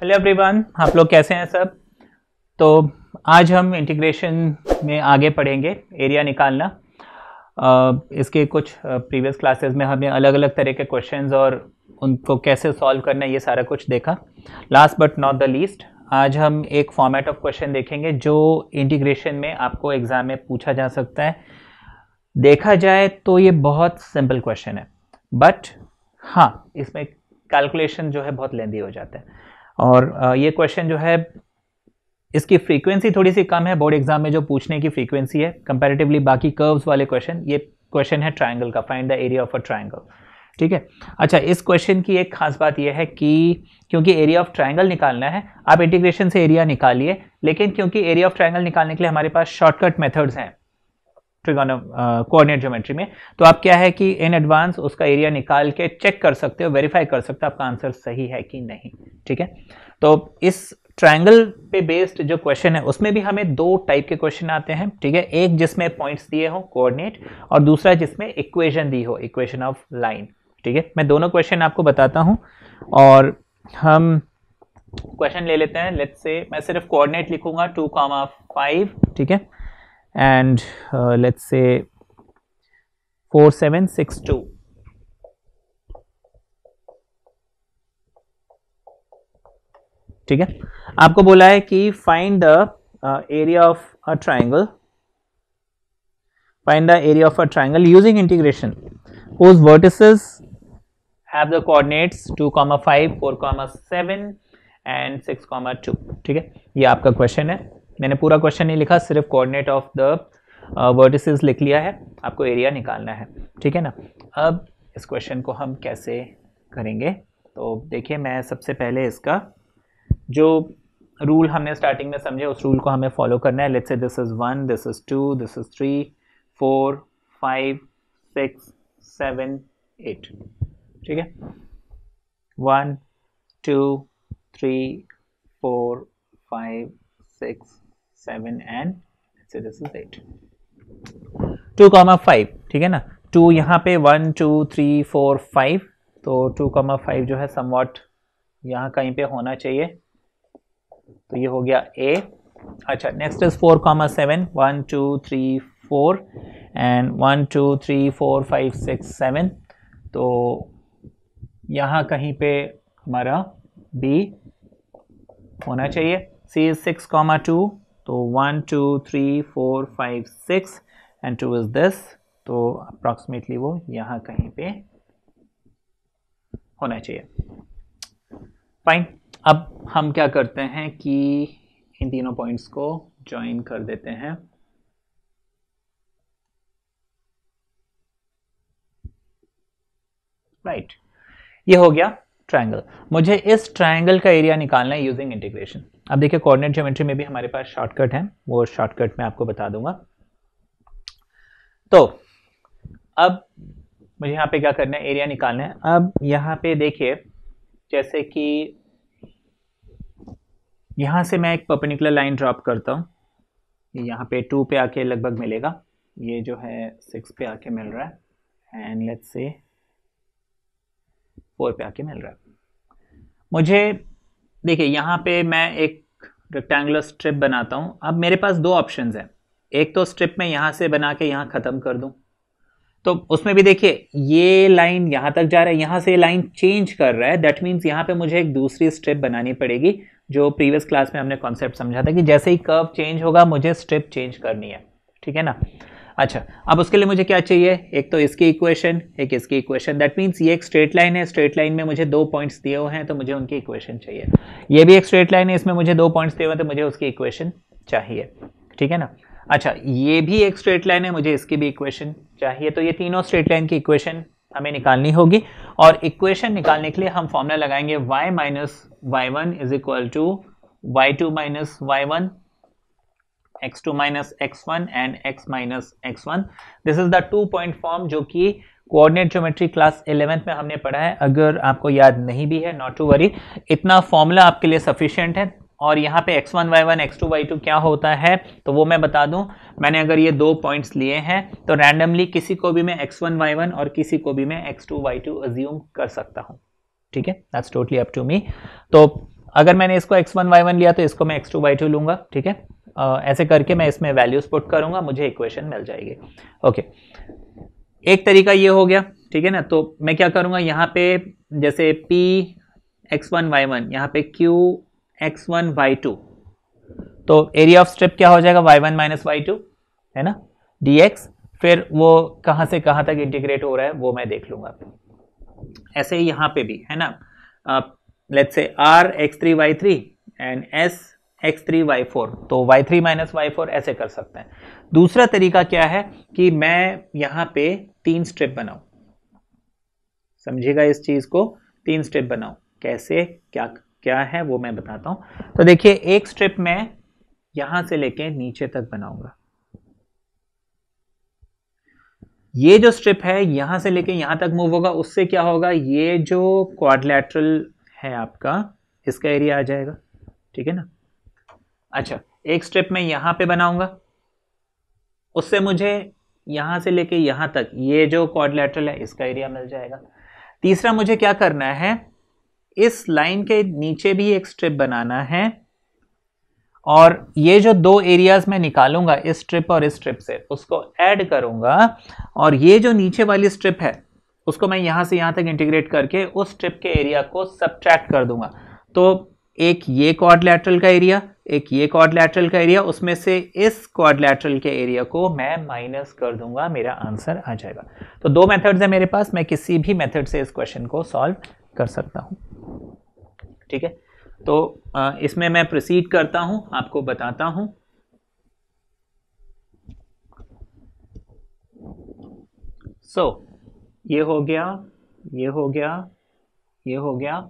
Hello everyone, आप लोग कैसे हैं सब। तो आज हम इंटीग्रेशन में आगे पढ़ेंगे एरिया निकालना। इसके कुछ प्रीवियस क्लासेस में हमने अलग अलग तरह के क्वेश्चंस और उनको कैसे सॉल्व करना है ये सारा कुछ देखा। Last but not the least, आज हम एक फॉर्मेट ऑफ क्वेश्चन देखेंगे जो इंटीग्रेशन में आपको एग्जाम में पूछा जा सकता है। देखा जाए तो ये बहुत सिंपल क्वेश्चन है, बट हाँ इसमें कैलकुलेशन जो है बहुत लेंदी हो जाता है। और ये क्वेश्चन जो है इसकी फ्रीक्वेंसी थोड़ी सी कम है बोर्ड एग्जाम में जो पूछने की फ्रीक्वेंसी है कंपैरेटिवली बाकी कर्व्स वाले क्वेश्चन। ये क्वेश्चन है ट्रायंगल का, find the area of a triangle. ठीक है, अच्छा इस क्वेश्चन की एक खास बात यह है कि क्योंकि एरिया ऑफ ट्रायंगल निकालना है, आप इंटीग्रेशन से एरिया निकालिए, लेकिन क्योंकि एरिया ऑफ ट्रायंगल निकालने के लिए हमारे पास शॉर्टकट मेथड्स हैं कोऑर्डिनेट ज्योमेट्री में, तो आप क्या है कि इन एडवांस उसका एरिया निकाल के चेक कर सकते हो, वेरीफाई कर सकते हो आपका आंसर सही है कि नहीं। ठीक है, तो इस ट्रायंगल पे बेस्ड जो क्वेश्चन है उसमें भी हमें दो टाइप के क्वेश्चन आते हैं। ठीक है, एक जिसमें पॉइंट्स दिए हो कोऑर्डिनेट और दूसरा जिसमें इक्वेशन दी हो, इक्वेशन ऑफ लाइन। ठीक है, मैं दोनों क्वेश्चन आपको बताता हूं और हम क्वेश्चन ले लेते हैं। लेट्स से मैं सिर्फ कोऑर्डिनेट लिखूंगा 2,5। ठीक है, and let's say 4762। ठीक है, आपको बोला है कि find the area of a triangle, find the area of a triangle using integration whose vertices have the coordinates 2,5, 4,7 and 6,2। ठीक है, ये आपका क्वेश्चन है। मैंने पूरा क्वेश्चन नहीं लिखा, सिर्फ कोऑर्डिनेट ऑफ द वर्टिसेस लिख लिया है, आपको एरिया निकालना है। ठीक है ना, अब इस क्वेश्चन को हम कैसे करेंगे तो देखिए, मैं सबसे पहले इसका जो रूल हमने स्टार्टिंग में समझे उस रूल को हमें फॉलो करना है। Let's say this is 1, this is 2, this is 3, 4, 5, 6, 7, 8। ठीक है, 1, 2, 3, 4, 5, 6, 7 and let's say this is 8। 2,5। ठीक है ना, 2 यहाँ पे 1, 2, 3, 4, 5, तो 2,5 जो है समवॉट यहाँ कहीं पे होना चाहिए, तो ये हो गया A। अच्छा, नेक्स्ट इज 4,7, 1, 2, 3, 4 एंड 1, 2, 3, 4, 5, 6, 7, तो यहाँ कहीं पे हमारा B होना चाहिए। C is 6,2, तो 1, 2, 3, 4, 5, 6 and 2 is this, तो अप्रॉक्सीमेटली वो यहाँ कहीं पे होना चाहिए। फाइन, अब हम क्या करते हैं कि इन तीनों पॉइंट्स को ज्वाइन कर देते हैं। राइट, ये हो गया ट्रायंगल। मुझे इस ट्रायंगल का एरिया निकालना है यूजिंग इंटीग्रेशन। अब देखिए, कोऑर्डिनेट ज्योमेट्री में भी हमारे पास शॉर्टकट है, वो शॉर्टकट मैं आपको बता दूंगा। तो अब मुझे यहाँ पे क्या करना है, एरिया निकालना है। अब यहाँ पे देखिए, जैसे कि यहाँ से मैं एक परपेंडिकुलर लाइन ड्रॉप करता हूँ, यहाँ पे 2 पे आके लगभग मिलेगा, ये जो है 6 पे आके मिल रहा है एंड लेट्स से 4 पे आके मिल रहा है। मुझे देखिए यहाँ पे मैं एक रेक्टेंगुलर स्ट्रिप बनाता हूँ। अब मेरे पास दो ऑप्शंस हैं, एक तो स्ट्रिप में यहाँ से बना के यहाँ ख़त्म कर दूँ, तो उसमें भी देखिए ये लाइन यहाँ तक जा रहा है, यहाँ से लाइन चेंज कर रहा है, दैट मीन्स यहाँ पे मुझे एक दूसरी स्ट्रिप बनानी पड़ेगी। जो प्रीवियस क्लास में हमने कॉन्सेप्ट समझा था कि जैसे ही कर्व चेंज होगा मुझे स्ट्रिप चेंज करनी है। ठीक है ना, अच्छा अब उसके लिए मुझे क्या चाहिए, एक तो इसकी इक्वेशन, एक इसकी इक्वेशन। दैट मीन्स ये एक स्ट्रेट लाइन है, स्ट्रेट लाइन में मुझे 2 पॉइंट्स दिए हुए हैं तो मुझे उनकी इक्वेशन चाहिए। ये भी एक स्ट्रेट लाइन है, इसमें मुझे 2 पॉइंट्स दिए हुए हैं तो मुझे उसकी इक्वेशन चाहिए। ठीक है ना, अच्छा ये भी एक स्ट्रेट लाइन है, मुझे इसकी भी इक्वेशन चाहिए। तो ये तीनों स्ट्रेट लाइन की इक्वेशन हमें निकालनी होगी और इक्वेशन निकालने के लिए हम फॉर्मूला लगाएंगे y minus y1 is equal to y2 minus y1, x2 minus x1 and x minus x1। This is the 2 point form जो कि कोऑर्डिनेट ज्योमेट्री क्लास 11th में हमने पढ़ा है। अगर आपको याद नहीं भी है, नॉट टू वरी, इतना फॉर्मूला आपके लिए सफिशिएंट है। और यहाँ पे x1 y1 x2 y2 क्या होता है तो वो मैं बता दूं। मैंने अगर ये 2 पॉइंट्स लिए हैं तो रैंडमली किसी को भी मैं x1 y1 और किसी को भी मैं x2 y2 अज्यूम कर सकता हूँ। ठीक है, that's totally up to me. तो अगर मैंने इसको x1 y1 लिया तो इसको मैं x2 y2 लूंगा, ठीक है। ऐसे करके मैं इसमें वैल्यूज पुट करूंगा, मुझे इक्वेशन मिल जाएगी। ओके, एक तरीका ये हो गया, ठीक है ना। तो मैं क्या करूंगा, यहाँ पे जैसे p x1 y1, यहाँ पे q x1 y2, तो एरिया ऑफ स्ट्रिप क्या हो जाएगा, y1 माइनस y2 है ना, dx। फिर वो कहाँ से कहाँ तक इंटीग्रेट हो रहा है वो मैं देख लूंगा। ऐसे ही यहाँ पे भी है ना, let's say r x3 y3 and s x3 y4, तो y3 माइनस y4 ऐसे कर सकते हैं। दूसरा तरीका क्या है कि मैं यहाँ पे 3 स्ट्रिप बनाऊं, समझिएगा इस चीज को, 3 स्ट्रिप बनाऊं, कैसे क्या क्या है वो मैं बताता हूं। तो देखिए, एक स्ट्रिप मैं यहां से लेके नीचे तक बनाऊंगा। ये जो स्ट्रिप है यहां से लेके यहां तक मूव होगा, उससे क्या होगा, ये जो क्वाड्रिलेटरल है आपका, इसका एरिया आ जाएगा, ठीक है ना। अच्छा, एक स्ट्रिप मैं यहां पे बनाऊंगा, उससे मुझे यहां से लेके यहां तक ये जो क्वाड्रिलेटरल है इसका एरिया मिल जाएगा। तीसरा मुझे क्या करना है, इस लाइन के नीचे भी एक स्ट्रिप बनाना है, और ये जो दो एरियाज मैं निकालूंगा इस स्ट्रिप और इस स्ट्रिप से, उसको ऐड करूंगा, और ये जो नीचे वाली स्ट्रिप है उसको मैं यहां से यहां तक इंटीग्रेट करके उस स्ट्रिप के एरिया को सब्ट्रैक्ट कर दूंगा। तो एक ये क्वाड्रिलेटरल का एरिया, एक ये क्वाड्रिलेटरल का एरिया, उसमें से इस क्वाड्रिलेटरल के एरिया को मैं माइनस कर दूंगा, मेरा आंसर आ जाएगा। तो दो मेथड्स है मेरे पास, मैं किसी भी मेथड से इस क्वेश्चन को सॉल्व कर सकता हूं, ठीक है। तो इसमें मैं प्रोसीड करता हूं, आपको बताता हूं। सो ये हो गया, ये हो गया, ये हो गया,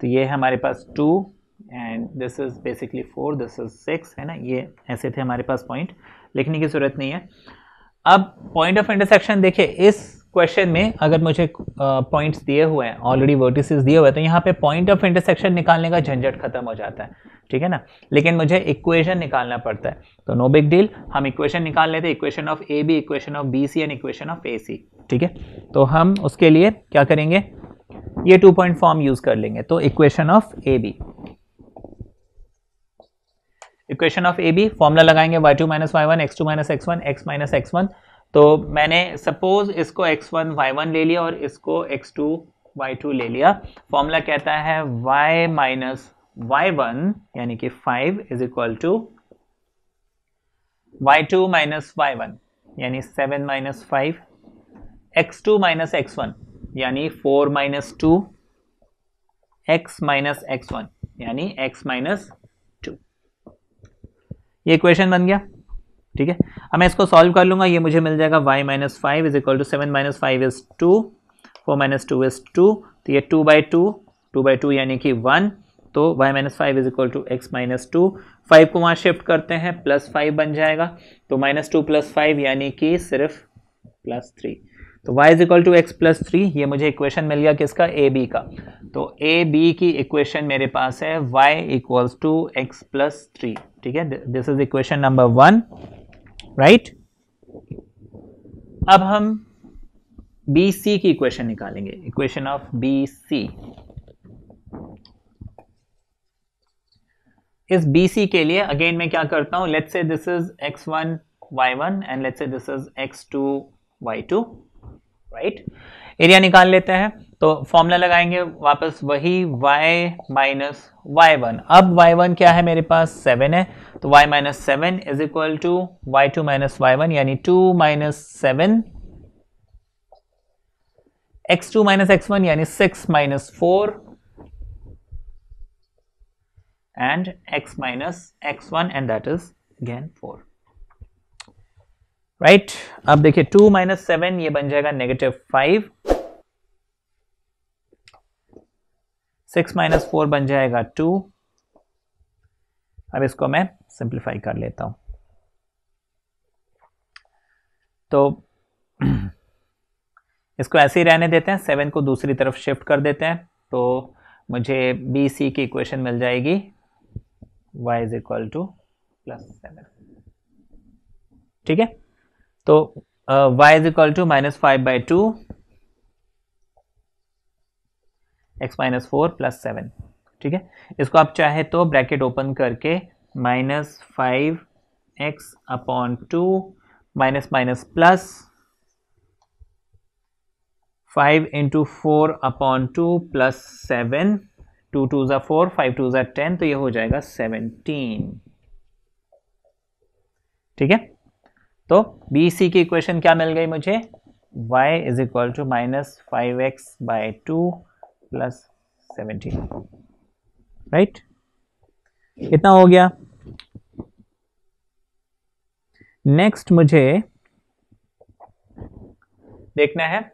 तो ये है हमारे पास 2 and this is basically 4, this is 6, है ना। ये ऐसे थे हमारे पास पॉइंट, लिखने की जरूरत नहीं है। अब पॉइंट ऑफ इंटरसेक्शन देखिए, इस क्वेश्चन में अगर मुझे पॉइंट्स दिए हुए हैं, ऑलरेडी वर्टिसेस दिए हुए हैं, तो यहाँ पे पॉइंट ऑफ इंटरसेक्शन निकालने का झंझट खत्म हो जाता है, ठीक है ना। लेकिन मुझे इक्वेशन निकालना पड़ता है, तो नो बिग डील, हम इक्वेशन निकाल लेते हैं, equation of A B, equation of B C and equation of A C, ठीक है। तो हम उसके लिए क्या करेंगे, ये 2 पॉइंट फॉर्म यूज कर लेंगे। तो equation of A B, equation of A B formula लगाएंगे y2 minus y1 x2 minus x1 x minus x1। तो मैंने सपोज इसको x1 y1 ले लिया और इसको x2 y2 ले लिया। फॉर्मूला कहता है y माइनस y1 यानी कि 5 is equal to y2 minus y1 यानी 7 माइनस 5, x2 माइनस x1 यानी 4 माइनस 2, x माइनस x1 यानी x माइनस 2। ये इक्वेशन बन गया, ठीक है। अब मैं इसको सॉल्व कर लूंगा, ये मुझे मिल जाएगा y minus 5 is equal to 7 minus 5 is 2, 4 minus 2 is 2, तो ये 2/2 यानी कि 1, तो y minus 5 is equal to x minus 2। 5 को वहाँ शिफ्ट करते हैं, प्लस 5 बन जाएगा, तो -2 प्लस 5 यानी कि सिर्फ +3, तो y is equal to x plus 3। ये मुझे इक्वेशन मिल गया किसका, ए बी का। तो ए बी की इक्वेशन मेरे पास है y equals to x plus 3, ठीक है। This is equation number 1, right. अब हम बी सी की इक्वेशन निकालेंगे, इक्वेशन ऑफ बी सी। इस बी सी के लिए अगेन मैं क्या करता हूं, let's say this is x1 y1 and let's say this is x2 y2, right. Area निकाल लेते हैं, तो फॉर्मूला लगाएंगे वापस वही y माइनस y1। अब y1 क्या है मेरे पास, 7 है, तो y minus 7 is equal to y2 minus y1 यानी 2 माइनस 7, x2 माइनस x1 यानी 6 minus 4 and x minus x1 and that is again 4, right. अब देखिए 2 माइनस 7 ये बन जाएगा -5, 6 माइनस 4 बन जाएगा 2। अब इसको मैं सिंप्लीफाई कर लेता हूं, तो इसको ऐसे ही रहने देते हैं, 7 को दूसरी तरफ शिफ्ट कर देते हैं, तो मुझे बी सी की इक्वेशन मिल जाएगी y इज इक्वल टू +7, ठीक है। तो y is equal to -5/2 x - 4 + 7। ठीक है, इसको आप चाहे तो ब्रैकेट ओपन करके -5x/2 माइनस माइनस प्लस 5 × 4/2 + 7, 2 2 ज़ा 4, 5 2 ज़ा 10, तो ये हो जाएगा 17। ठीक है, तो बी सी की इक्वेशन क्या मिल गई मुझे, y is equal to -5x/2 + 17। Right, इतना हो गया। नेक्स्ट मुझे देखना है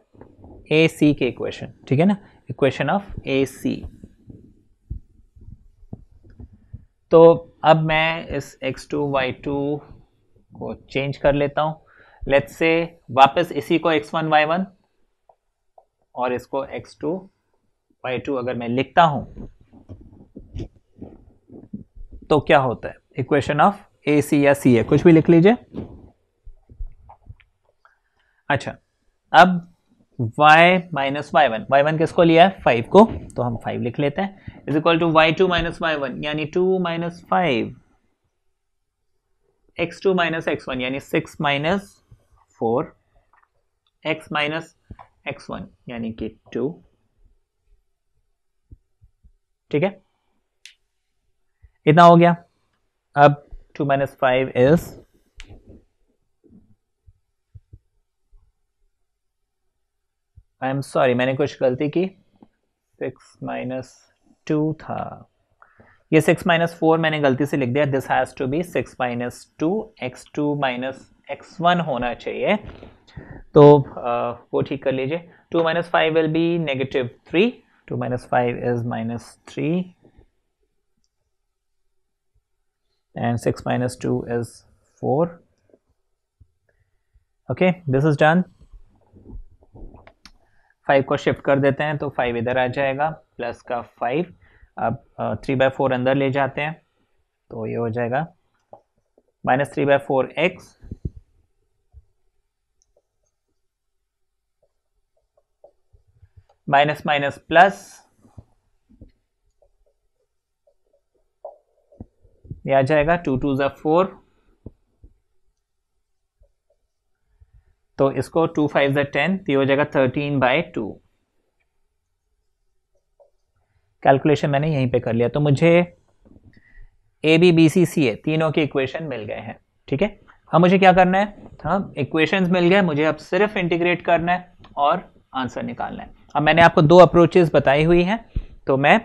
ए सी के इक्वेशन। ठीक है ना, इक्वेशन ऑफ ए सी। तो अब मैं इस x2 y2 को चेंज कर लेता हूं। लेट्स से वापस इसी को x1 y1 और इसको x2 y2 अगर मैं लिखता हूं तो क्या होता है, इक्वेशन ऑफ ए सी या सी है, कुछ भी लिख लीजिए। अच्छा, अब y - y1, y1 किसको लिया है, 5 को, तो हम 5 लिख लेते हैं, is equal to y2 - y1 यानी 2 - 5, x2 - x1 यानी 6 - 4, x - x1 यानी कि 2। ठीक है, इतना हो गया। अब 2 - 5 इज आई एम सॉरी, मैंने कुछ गलती की, 6 - 2 था, ये 6 - 4 मैंने गलती से लिख दिया, this has to be 6 - 2, x2 - x1 होना चाहिए, तो वो ठीक कर लीजिए। 2 - 5 will be -3, 2 - 5 is -3 and 6 - 2 is 4. Okay, this is done। 5 को शिफ्ट कर देते हैं तो 5 इधर आ जाएगा, प्लस का 5, अब 3/4 अंदर ले जाते हैं तो ये हो जाएगा -3/4x माइनस माइनस प्लस, ये आ जाएगा 2 2 ज़ा 4, तो इसको 2 5 ज़ा 10, तो ये हो जाएगा 13/2। कैलकुलेशन मैंने यहीं पे कर लिया, तो मुझे ए बी बी सी सी ए तीनों के इक्वेशन मिल गए हैं। ठीक है, अब मुझे क्या करना है, हाँ इक्वेशंस मिल गए, मुझे अब सिर्फ इंटीग्रेट करना है और आंसर निकालना है। अब मैंने आपको 2 अप्रोचेस बताई हुई हैं, तो मैं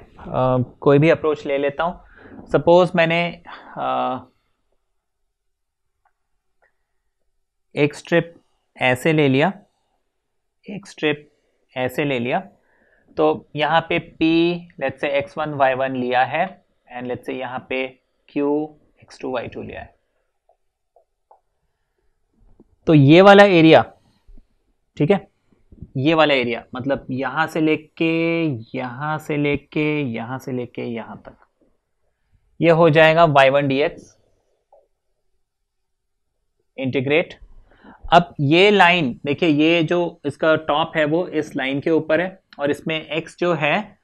कोई भी अप्रोच ले लेता हूँ। सपोज मैंने एक स्ट्रिप ऐसे ले लिया, एक स्ट्रिप ऐसे ले लिया, तो यहाँ पे P let's say x1 y1 लिया है एंड लेट्स से यहाँ पे Q x2 y2 लिया है, तो ये वाला एरिया, ठीक है, ये वाला एरिया मतलब यहां से लेके यहां से लेके यहां से लेके यहां तक, ये हो जाएगा y1 dx इंटीग्रेट। अब ये लाइन देखिए, ये जो इसका टॉप है वो इस लाइन के ऊपर है और इसमें x जो है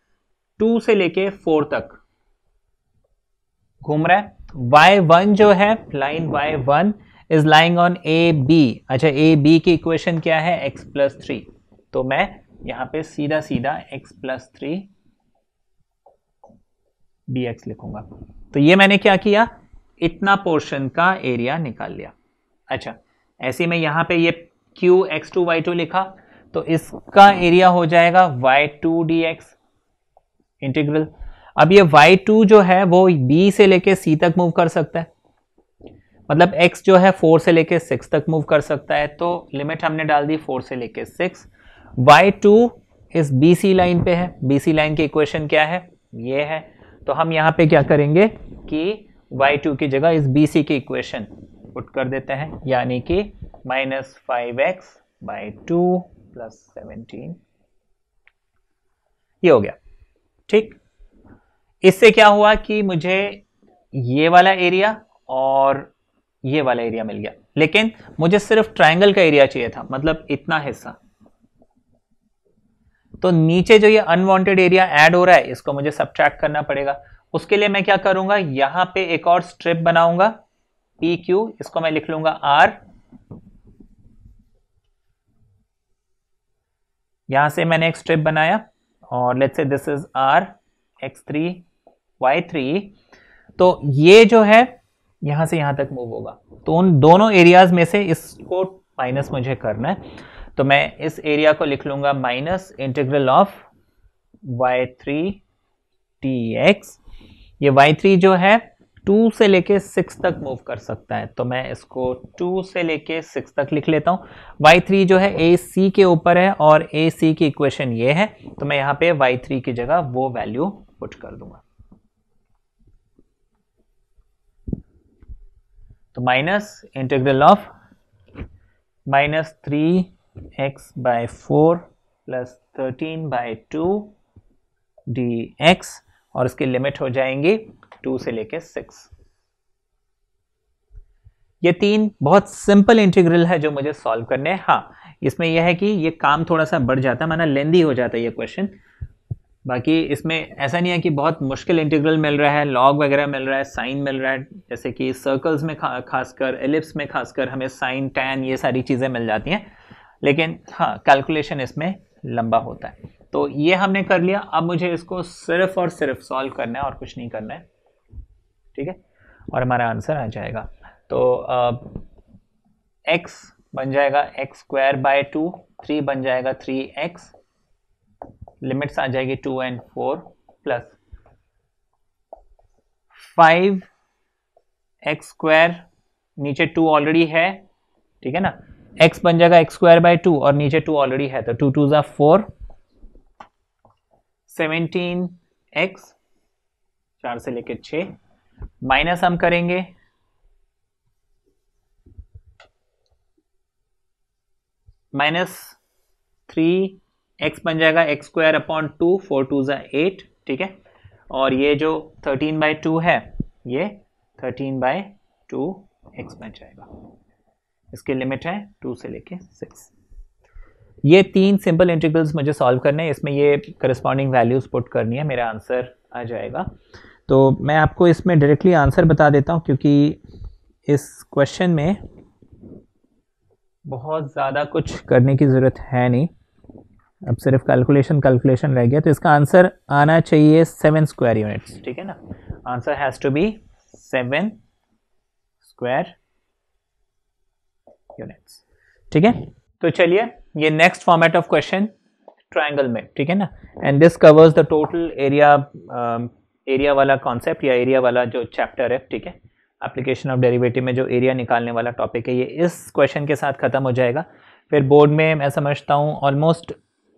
2 से लेके 4 तक घूम रहा है। y1 जो है, line y1 is lying on A B. अच्छा, ए बी की इक्वेशन क्या है, x + 3, तो मैं यहां पे सीधा सीधा x + 3 dx लिखूंगा। तो ये मैंने क्या किया, इतना पोर्शन का एरिया निकाल लिया। अच्छा, ऐसे में यहां पे ये q x2 y2 लिखा, तो इसका एरिया हो जाएगा y2 dx इंटीग्रल। अब ये y2 जो है वो b से लेके c तक मूव कर सकता है, मतलब x जो है 4 से लेके 6 तक मूव कर सकता है, तो लिमिट हमने डाल दी 4 से लेके 6। y2 इस BC लाइन पे है, BC लाइन की इक्वेशन क्या है, ये है, तो हम यहाँ पे क्या करेंगे कि y2 की जगह इस BC की इक्वेशन पुट कर देते हैं, यानी कि -5x/2 + 17, ये हो गया। ठीक, इससे क्या हुआ कि मुझे ये वाला एरिया और ये वाला एरिया मिल गया, लेकिन मुझे सिर्फ ट्रायंगल का एरिया चाहिए था, मतलब इतना हिस्सा। तो नीचे जो ये अनवांटेड एरिया ऐड हो रहा है इसको मुझे सब्ट्रैक्ट करना पड़ेगा। उसके लिए मैं क्या करूंगा, यहां पे एक और स्ट्रिप बनाऊंगा पी क्यू, इसको मैं लिख लूंगा आर। यहां से मैंने एक स्ट्रिप बनाया और let's say this is are x3 y3। तो ये जो है यहां से यहां तक मूव होगा, तो उन दोनों एरियाज में से इसको माइनस मुझे करना है। तो मैं इस एरिया को लिख लूंगा minus integral of y3 dx। ये y3 जो है 2 से लेके 6 तक मूव कर सकता है, तो मैं इसको 2 से लेके 6 तक लिख लेता हूं। y3 जो है ए सी के ऊपर है और ए सी की इक्वेशन ये है, तो मैं यहां पे y3 की जगह वो वैल्यू पुट कर दूंगा। तो minus integral of -3x/4 plus 13/2 dx, और इसकी लिमिट हो जाएंगी 2 से लेके 6। ये 3 बहुत सिंपल इंटीग्रल है जो मुझे सॉल्व करने हैं। हाँ, इसमें यह है कि ये काम थोड़ा सा बढ़ जाता है, माना लेंदी हो जाता है ये क्वेश्चन। बाकी इसमें ऐसा नहीं है कि बहुत मुश्किल इंटीग्रल मिल रहा है, लॉग वगैरह मिल रहा है, साइन मिल रहा है, जैसे कि सर्कल्स में खासकर, एलिप्स में खासकर हमें साइन टैन ये सारी चीज़ें मिल जाती हैं, लेकिन हाँ कैलकुलेशन इसमें लंबा होता है। तो ये हमने कर लिया, अब मुझे इसको सिर्फ और सिर्फ सॉल्व करना है और कुछ नहीं करना है, ठीक है, और हमारा आंसर आ जाएगा। तो x बन जाएगा x²/2, 3 बन जाएगा 3x, लिमिट्स आ जाएगी 2 और 4 प्लस 5x², नीचे 2 ऑलरेडी है, ठीक है ना, x बन जाएगा x²/2 और नीचे 2 ऑलरेडी है, तो 2 2 ज़ा 4, 17x, 4 से लेके 6, माइनस हम करेंगे -3x बन जाएगा x²/2, 4 2 ज़ा 8, ठीक है, और ये जो 13/2 है ये 13/2x बन जाएगा। इसकी लिमिट है 2 से लेके 6। ये 3 सिंपल इंटीग्रल्स मुझे सॉल्व करने हैं, इसमें ये करस्पॉन्डिंग वैल्यूज पुट करनी है, मेरा आंसर आ जाएगा। तो मैं आपको इसमें डायरेक्टली आंसर बता देता हूँ, क्योंकि इस क्वेश्चन में बहुत ज़्यादा कुछ करने की ज़रूरत है नहीं, अब सिर्फ कैलकुलेशन रह गया। तो इसका आंसर आना चाहिए 7 स्क्वायर यूनिट्स, ठीक है ना, answer has to be 7 square units, ठीक है। तो चलिए, ये next format of question triangle में, ठीक है ना, and this covers the total area वाला कॉन्सेप्ट या एरिया वाला जो चैप्टर है, ठीक है, एप्लीकेशन ऑफ डेरिवेटिव में जो एरिया निकालने वाला टॉपिक है, ये इस क्वेश्चन के साथ खत्म हो जाएगा। फिर बोर्ड में मैं समझता हूँ ऑलमोस्ट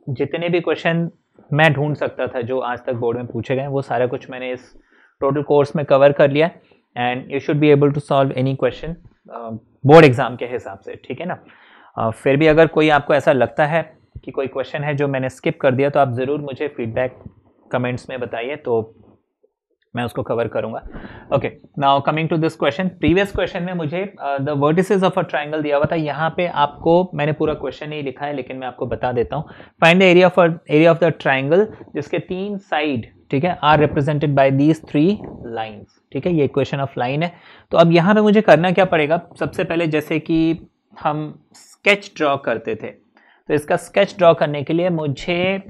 जितने भी क्वेश्चन मैं ढूंढ सकता था जो आज तक बोर्ड में पूछे गए, वो सारा कुछ मैंने इस टोटल कोर्स में कवर कर लिया, and you should be able to solve any question board exam के हिसाब से, ठीक है ना। फिर भी अगर कोई आपको ऐसा लगता है कि कोई क्वेश्चन है जो मैंने स्किप कर दिया, तो आप ज़रूर मुझे फीडबैक कमेंट्स में बताइए, तो मैं उसको कवर करूंगा। Okay, now coming to this question, previous question में मुझे the vertices of a triangle दिया हुआ था। यहाँ पे आपको मैंने पूरा क्वेश्चन नहीं लिखा है, लेकिन मैं आपको बता देता हूँ। Find the area of the triangle जिसके 3 साइड, ठीक है, are represented by these 3 lines, ठीक है, ये इक्वेशन ऑफ लाइन है। तो अब यहाँ पे मुझे करना क्या पड़ेगा, सबसे पहले जैसे कि हम स्केच ड्रॉ करते थे, तो इसका स्केच ड्रॉ करने के लिए मुझे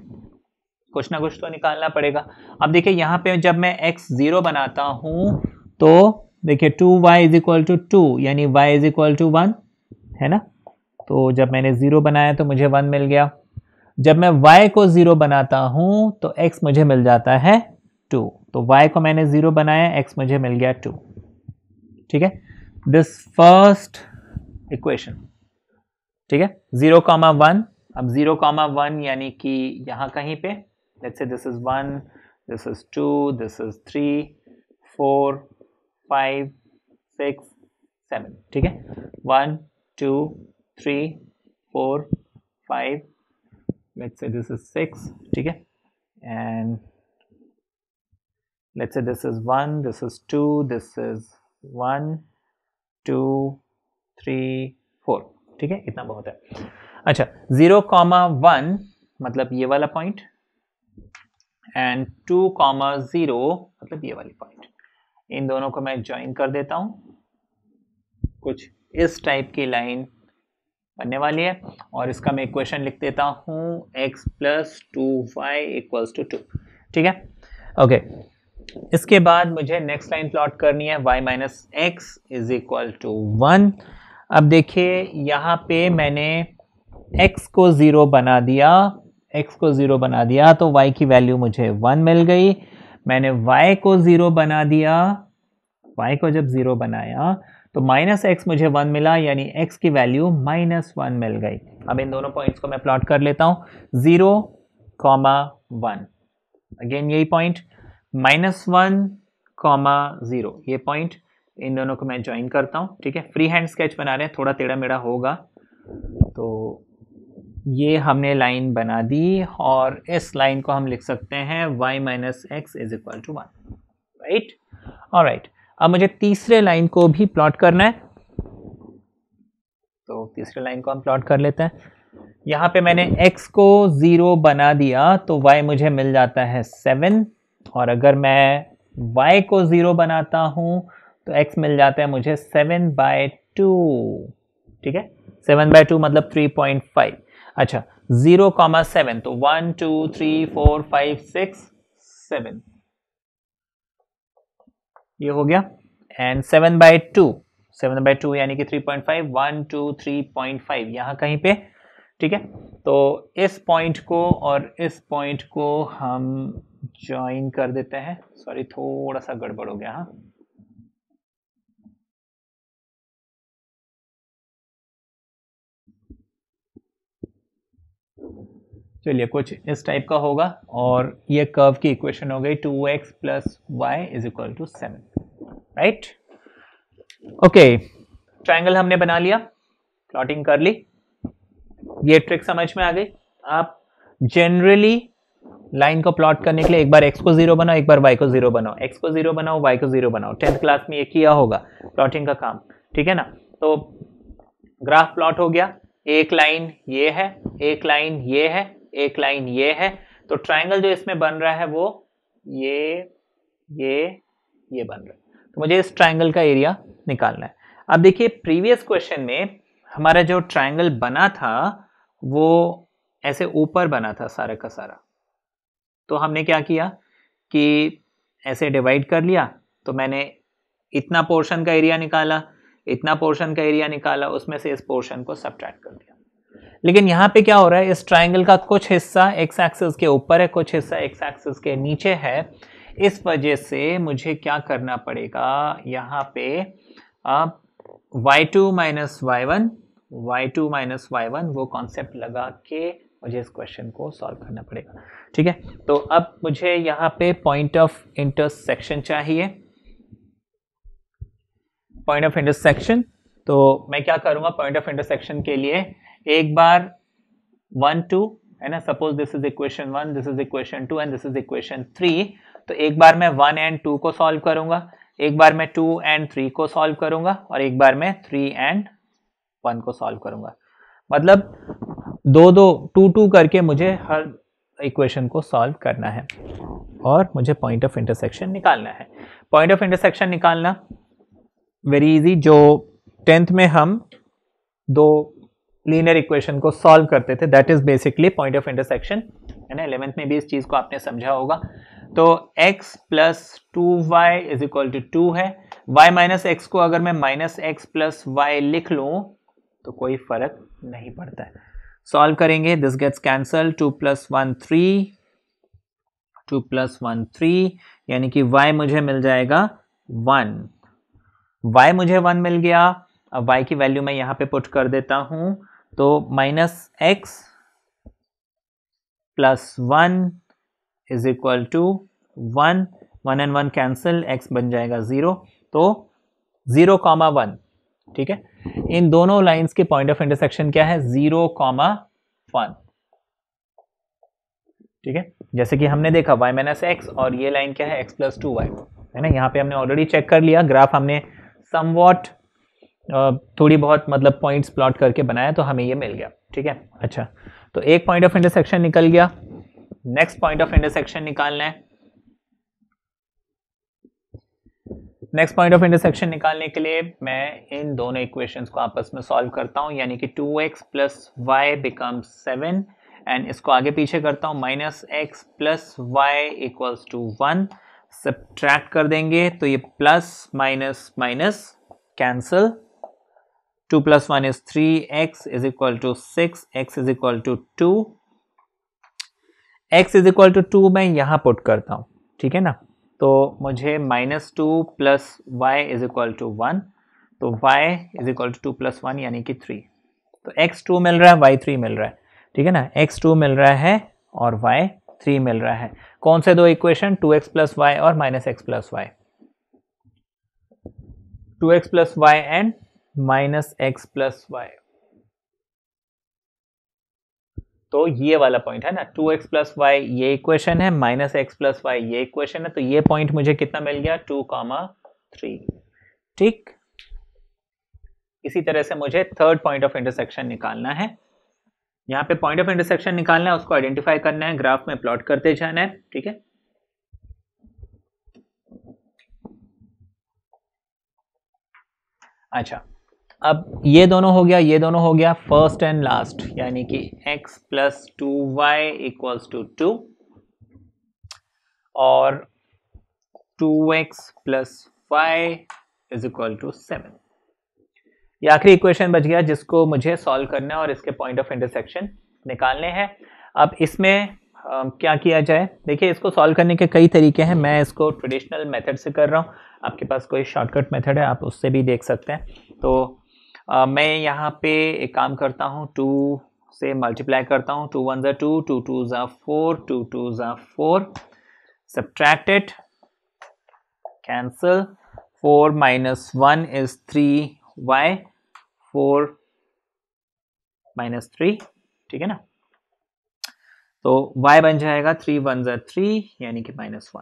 कुछ ना कुछ तो निकालना पड़ेगा। अब देखिए यहाँ पे जब मैं x 0 बनाता हूँ, तो देखिए 2y = 2, यानी y = 1 है ना। तो जब मैंने 0 बनाया तो मुझे 1 मिल गया। जब मैं y को 0 बनाता हूँ तो x मुझे मिल जाता है 2, तो y को मैंने 0 बनाया, x मुझे मिल गया 2, ठीक है। दिस फर्स्ट इक्वेशन, ठीक है, 0,1। अब 0,1 यानी कि यहाँ कहीं पे, let's say this is 1, this is 2, this is 3, 4, 5, 6, 7, ठीक है, 1, 2, 3, 4, 5, let's say this is 6, ठीक है, and let's say this is 1, this is 2, this is 1, 2 3 4, ठीक है, इतना बहुत है। अच्छा 0,1 मतलब ये वाला पॉइंट एंड 2,0 मतलब ये वाली पॉइंट, इन दोनों को मैं ज्वाइन कर देता हूं, कुछ इस टाइप की लाइन बनने वाली है और इसका मैं इक्वेशन लिख देता हूं x + 2y = 2, ठीक है। ओके, इसके बाद मुझे नेक्स्ट लाइन प्लॉट करनी है y - x = 1। अब देखिए यहाँ पे मैंने x को 0 बना दिया, तो y की वैल्यू मुझे 1 मिल गई। मैंने y को 0 बना दिया, y को जब 0 बनाया तो -x मुझे 1 मिला, यानी x की वैल्यू -1 मिल गई। अब इन दोनों पॉइंट्स को मैं प्लॉट कर लेता हूँ, 0, 1, अगेन यही पॉइंट, -1, 0, ये पॉइंट, इन दोनों को मैं ज्वाइन करता हूँ, ठीक है। फ्री हैंड स्केच बना रहे हैं, थोड़ा टेढ़ा मेढ़ा होगा, तो ये हमने लाइन बना दी और इस लाइन को हम लिख सकते हैं y - x = 1, राइट। ऑलराइट, अब मुझे तीसरे लाइन को भी प्लॉट करना है, तो तीसरे लाइन को हम प्लॉट कर लेते हैं। यहाँ पे मैंने x को 0 बना दिया तो y मुझे मिल जाता है 7, और अगर मैं y को 0 बनाता हूँ तो x मिल जाता है मुझे 7/2, ठीक है, 7/2 मतलब 3.5। अच्छा 0,7 तो 1 2 3 4 5 6 7, ये हो गया, एंड 7/2 यानी कि 3.5, 1 2 3.5 यहाँ कहीं पे, ठीक है। तो इस पॉइंट को और इस पॉइंट को हम ज्वाइन कर देते हैं, सॉरी थोड़ा सा गड़बड़ हो गया, हाँ, चलिए कुछ इस टाइप का होगा, और ये कर्व की इक्वेशन हो गई 2x + y = 7, right. Okay, triangle हमने बना लिया, प्लॉटिंग कर ली, ये ट्रिक समझ में आ गई। आप जनरली लाइन को प्लॉट करने के लिए एक बार x को 0 बनाओ, एक बार y को 0 बनाओ, x को 0 बनाओ, y को 0 बनाओ, 10th क्लास में ये किया होगा प्लॉटिंग का काम, ठीक है ना। तो ग्राफ प्लॉट हो गया, एक लाइन ये है, एक लाइन ये है, एक लाइन ये है, तो ट्रायंगल जो इसमें बन रहा है वो ये बन रहा है, तो मुझे इस ट्रायंगल का एरिया निकालना है। अब देखिए प्रीवियस क्वेश्चन में हमारा जो ट्रायंगल बना था वो ऐसे ऊपर बना था सारा का सारा, तो हमने क्या किया कि ऐसे डिवाइड कर लिया, तो मैंने इतना पोर्शन का एरिया निकाला, इतना पोर्शन का एरिया निकाला, उसमें से इस पोर्शन को सब्ट्रैक्ट कर दिया। लेकिन यहाँ पे क्या हो रहा है, इस ट्रायंगल का कुछ हिस्सा x एक्सिस के ऊपर है, कुछ हिस्सा x एक्सिस के नीचे है, इस वजह से मुझे क्या करना पड़ेगा, यहाँ पे y2 - y1 वो कॉन्सेप्ट लगा के मुझे इस क्वेश्चन को सॉल्व करना पड़ेगा, ठीक है। तो अब मुझे यहाँ पे पॉइंट ऑफ इंटरसेक्शन चाहिए, पॉइंट ऑफ इंटरसेक्शन, तो मैं क्या करूंगा, पॉइंट ऑफ इंटरसेक्शन के लिए एक बार 1 2 है ना, suppose this is equation 1, this is equation 2 and this is equation 3, तो एक बार मैं 1 एंड 2 को सॉल्व करूंगा, एक बार मैं 2 एंड 3 को सॉल्व करूंगा, और एक बार मैं 3 एंड 1 को सॉल्व करूंगा। मतलब 2 करके मुझे हर इक्वेशन को सॉल्व करना है और मुझे पॉइंट ऑफ इंटरसेक्शन निकालना है। पॉइंट ऑफ इंटरसेक्शन निकालना वेरी इजी, जो 10th में हम दो लीनियर इक्वेशन को सॉल्व करते थे, that is basically point of intersection, है ना। 11th में भी इस चीज को आपने समझा होगा। तो x + 2y = 2 है, y - x को अगर मैं -x + y लिख लूं तो कोई फर्क नहीं पड़ता है। सॉल्व करेंगे, दिस गेट्स कैंसल, 2 + 1 3, 2 + 1 3, यानी कि y मुझे मिल जाएगा 1, y मुझे 1 मिल गया। अब y की वैल्यू मैं यहाँ पे पुट कर देता हूं, तो -x + 1 = 1, 1 and 1 कैंसिल, x बन जाएगा 0, तो 0,1, ठीक है। इन दोनों लाइंस के पॉइंट ऑफ इंटरसेक्शन क्या है, 0,1, ठीक है। जैसे कि हमने देखा y - x, और ये लाइन क्या है, x + 2y, है ना। यहाँ पे हमने ऑलरेडी चेक कर लिया, ग्राफ हमने समवॉट थोड़ी बहुत मतलब पॉइंट्स प्लॉट करके बनाया तो हमें ये मिल गया, ठीक है। अच्छा, तो एक पॉइंट ऑफ इंटरसेक्शन निकल गया। नेक्स्ट पॉइंट ऑफ इंटरसेक्शन निकालना है। नेक्स्ट पॉइंट ऑफ इंटरसेक्शन निकालने के लिए मैं इन दोनों इक्वेशंस को आपस में सॉल्व करता हूं, यानी कि 2x plus Y becomes 7 and इसको आगे पीछे करता हूं, minus X plus Y equals to 1। Subtract कर देंगे तो ये plus minus minus cancel, 2 plus 1 is 3, x is equal to 6, x is equal to 2, x is equal to 2 मैं यहाँ पुट करता हूँ, ठीक है ना। तो मुझे -2 plus y is equal to 1, तो y is equal to 2 plus 1 यानी कि 3। तो x 2 मिल रहा है, y 3 मिल रहा है, ठीक है ना। x 2 मिल रहा है और y 3 मिल रहा है। कौन से दो इक्वेशन, 2x प्लस वाई और minus X plus Y, 2x plus Y and minus X plus Y. तो ये वाला पॉइंट है ना, 2x प्लस वाई ये इक्वेशन है, माइनस एक्स प्लस वाई ये इक्वेशन है। तो ये पॉइंट मुझे कितना मिल गया, 2,3, ठीक। इसी तरह से मुझे थर्ड पॉइंट ऑफ इंटरसेक्शन निकालना है। यहाँ पे पॉइंट ऑफ इंटरसेक्शन निकालना है, उसको आइडेंटिफाई करना है, ग्राफ में प्लॉट करते जाना है, ठीक है। अच्छा, अब ये दोनों हो गया, ये दोनों हो गया, फर्स्ट एंड लास्ट, यानी कि x plus 2y equals to 2 और 2x plus Y is equal to 7। ये आखिरी इक्वेशन बच गया जिसको मुझे सॉल्व करना है और इसके पॉइंट ऑफ इंटरसेक्शन निकालने हैं। अब इसमें क्या किया जाए, देखिए इसको सॉल्व करने के कई तरीके हैं। मैं इसको ट्रेडिशनल मेथड से कर रहा हूँ, आपके पास कोई शॉर्टकट मेथड है आप उससे भी देख सकते हैं। तो मैं यहाँ पे एक काम करता हूँ, 2 से मल्टीप्लाई करता हूँ, 2 1 2, 2 2 4, 2 2 4, subtract it, cancel, 4 minus 1 is 3y, 4 minus 3, ठीक है ना। तो y बन जाएगा 3 1 3 यानी कि -1,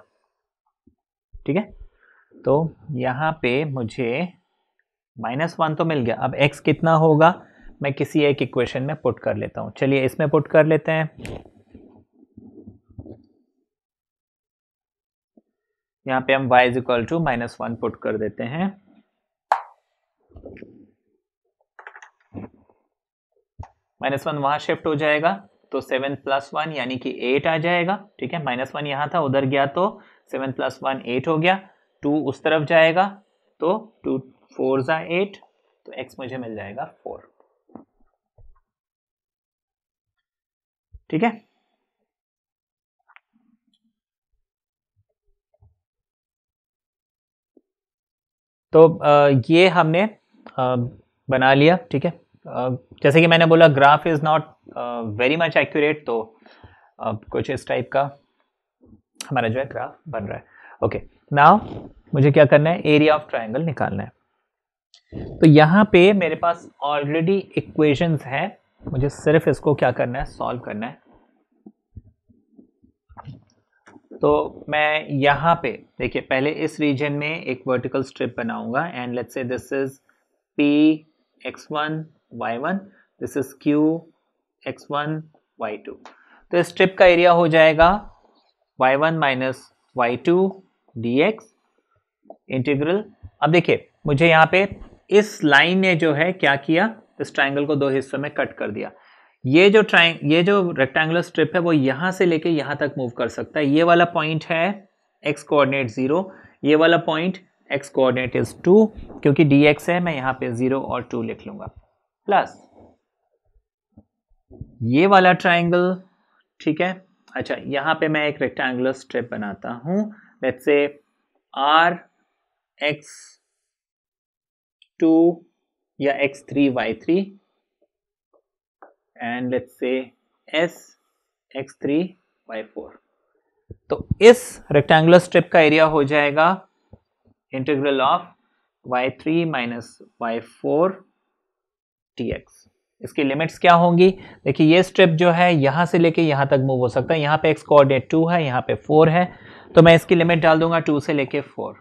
ठीक है। तो यहाँ पे मुझे -1 तो मिल गया। अब x कितना होगा मैं किसी एक इक्वेशन में पुट कर लेता हूँ। चलिए इसमें पुट कर लेते हैं। यहाँ पे हम y is equal to -1 put कर देते हैं। -1 वहां शिफ्ट हो जाएगा तो 7 प्लस 1 यानी कि 8 आ जाएगा, ठीक है। -1 यहाँ था, उधर गया तो 7 प्लस 1 8 हो गया। 2 उस तरफ जाएगा तो 2 4 8, तो x मुझे मिल जाएगा 4, ठीक है। तो ये हमने बना लिया, ठीक है। जैसे कि मैंने बोला graph is not very much accurate, तो कुछ इस टाइप का हमारा जो है ग्राफ बन रहा है। ओके, नाउ मुझे क्या करना है, एरिया ऑफ ट्रायंगल निकालना है। तो यहाँ पे मेरे पास ऑलरेडी इक्वेशंस है, मुझे सिर्फ इसको क्या करना है, सॉल्व करना है। तो मैं यहाँ पे देखिए पहले इस रीजन में एक वर्टिकल स्ट्रिप बनाऊंगा and let's say this is P x1 y1, this is Q x1 y2। तो इस स्ट्रिप का एरिया हो जाएगा y1 minus y2 dx integral. अब देखिए मुझे यहाँ पे इस लाइन ने जो है क्या किया, इस ट्राइंगल को दो हिस्सों में कट कर दिया। ये जो रेक्टेंगुलर स्ट्रिप है वो यहां से लेके यहां तक मूव कर सकता है। ये वाला पॉइंट है x कोऑर्डिनेट 0, ये वाला पॉइंट x कोऑर्डिनेट इज 2, क्योंकि dx है मैं यहाँ पे 0 और 2 लिख लूंगा, प्लस ये वाला ट्राइंगल, ठीक है। अच्छा, यहाँ पे मैं एक रेक्टेंगुलर स्ट्रिप बनाता हूं, लेट्स से r x2 या x3 y3 and let's say s x3 y4। तो इस रेक्टेंगुलर स्ट्रिप का एरिया हो जाएगा integral of y3 minus y4 dx। इसकी लिमिट्स क्या होंगी, देखिए ये स्ट्रिप जो है यहां से लेके यहां तक मूव हो सकता है। यहाँ पे x कोऑर्डिनेट 2 है, यहाँ पे 4 है, तो मैं इसकी लिमिट डाल दूंगा 2 से लेके 4।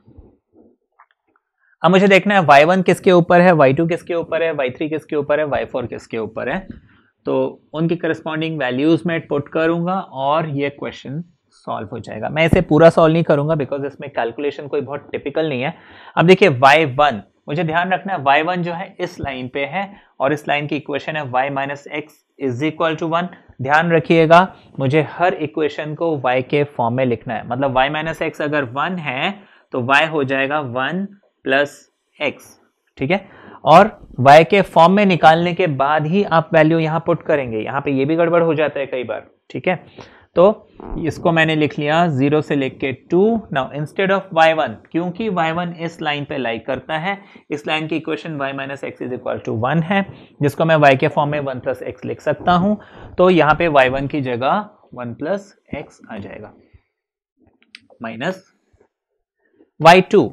अब मुझे देखना है y1 किसके ऊपर है, y2 किसके ऊपर है, y3 किसके ऊपर है, y4 किसके ऊपर है। तो उनकी करस्पॉन्डिंग वैल्यूज में पुट करूंगा और ये क्वेश्चन सॉल्व हो जाएगा। मैं इसे पूरा सॉल्व नहीं करूंगा बिकॉज इसमें कैलकुलेशन कोई बहुत टिपिकल नहीं है। अब देखिए y1, मुझे ध्यान रखना है y1 जो है इस लाइन पे है और इस लाइन की इक्वेशन है y minus X is equal to 1। ध्यान रखिएगा मुझे हर इक्वेशन को y के फॉर्म में लिखना है, मतलब y माइनस एक्स अगर 1 है तो y हो जाएगा 1 प्लस एक्स, ठीक है। और y के फॉर्म में निकालने के बाद ही आप वैल्यू यहां पुट करेंगे, यहां पे ये भी गड़बड़ हो जाता है कई बार, ठीक है। तो इसको मैंने लिख लिया 0 से लेके 2। नाउ इंस्टेड ऑफ y1, क्योंकि y1 इस लाइन पे लाई करता है, इस लाइन की equation y minus X is equal to 1 है, जिसको मैं y के फॉर्म में 1 प्लस एक्स लिख सकता हूं। तो यहां पे y1 की जगह 1 प्लस एक्स आ जाएगा माइनस y2।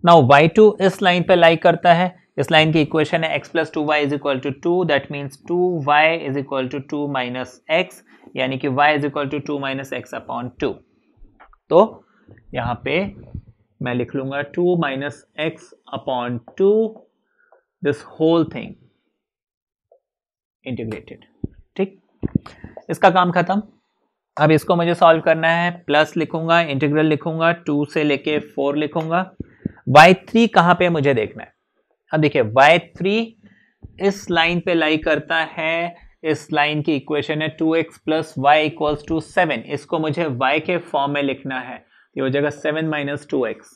नाउ y2 इस लाइन पे लाई करता है, इस लाइन की इक्वेशन है x plus 2y is equal to 2, that means 2y is equal to 2 minus X, यानी कि y is equal to 2 minus X upon 2। तो यहां पे मैं लिख लूंगा 2 minus X upon 2, this whole thing integrated, ठीक। इसका काम खत्म। अब इसको मुझे सॉल्व करना है, प्लस लिखूंगा, इंटीग्रल लिखूंगा, 2 से लेके 4 लिखूंगा। y3 कहां पे मुझे देखना है। अब देखिए y3 इस लाइन पे लाई करता है, इस लाइन की इक्वेशन है 2x plus Y equals to 7, इसको मुझे y के फॉर्म में लिखना है, ये हो जाएगा 7 माइनस 2x।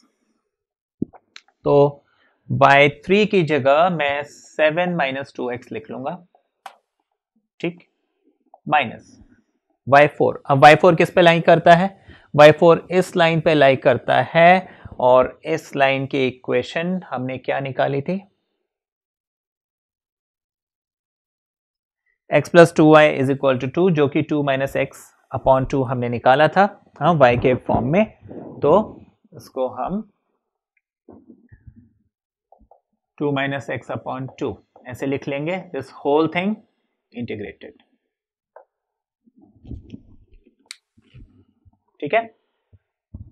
तो y3 की जगह मैं 7 माइनस 2x लिख लूंगा, ठीक, माइनस y4। अब y4 किस पे लाई करता है, y4 इस लाइन पे लाई करता है और इस लाइन की इक्वेशन हमने क्या निकाली थी, x plus 2y is equal to 2, जो कि 2 माइनस एक्स अपॉन 2 हमने निकाला था, हाँ, y के फॉर्म में। तो इसको हम 2 माइनस एक्स अपॉन 2 ऐसे लिख लेंगे, दिस होल थिंग इंटीग्रेटेड, ठीक है।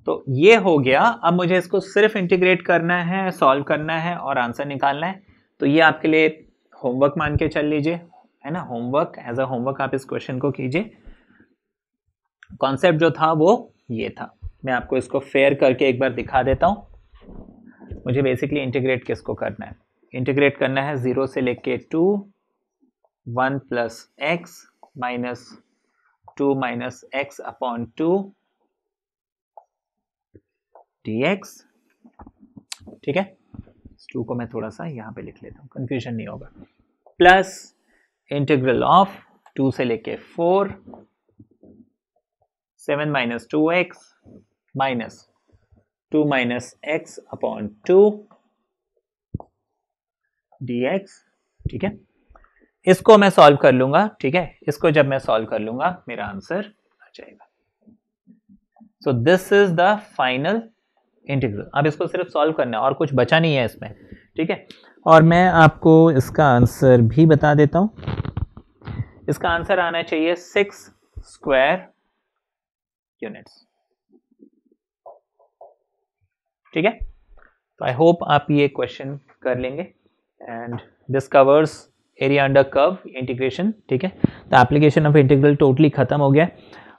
तो ये हो गया। अब मुझे इसको सिर्फ इंटीग्रेट करना है, सॉल्व करना है और आंसर निकालना है। तो ये आपके लिए होमवर्क मान के चल लीजिए, है ना, होमवर्क, एज अ होमवर्क आप इस क्वेश्चन को कीजिए। कॉन्सेप्ट जो था वो ये था, मैं आपको इसको फेयर करके एक बार दिखा देता हूं। मुझे बेसिकली इंटीग्रेट किसको करना है, इंटीग्रेट करना है 0 से लेके 2, 1 plus x minus 2 minus X upon 2 dx, ठीक है। 2 को मैं थोड़ा सा यहां पे लिख लेता हूं, कंफ्यूजन नहीं होगा, प्लस इंटीग्रल ऑफ 2 से लेके 4 7 minus 2x minus 2 minus x upon 2 dx, ठीक है। इसको मैं सॉल्व कर लूंगा, ठीक है, इसको जब मैं सॉल्व कर लूंगा मेरा आंसर आ जाएगा। So this is the final integral. अब इसको सिर्फ सॉल्व करना है और कुछ बचा नहीं है इसमें, ठीक है। और मैं आपको इसका आंसर भी बता देता हूं, इसका आंसर आना चाहिए 6 स्क्वायर यूनिट्स, ठीक है। तो आई होप आप ये क्वेश्चन कर लेंगे and this covers area under curve integration, ठीक है। तो एप्लीकेशन ऑफ इंटीग्रल टोटली खत्म हो गया।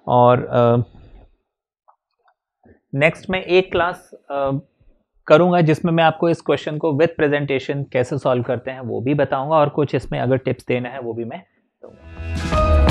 और नेक्स्ट मैं एक क्लास करूंगा जिसमें मैं आपको इस क्वेश्चन को विद प्रेजेंटेशन कैसे सॉल्व करते हैं वो भी बताऊंगा, और कुछ इसमें अगर टिप्स देना है वो भी मैं दूंगा।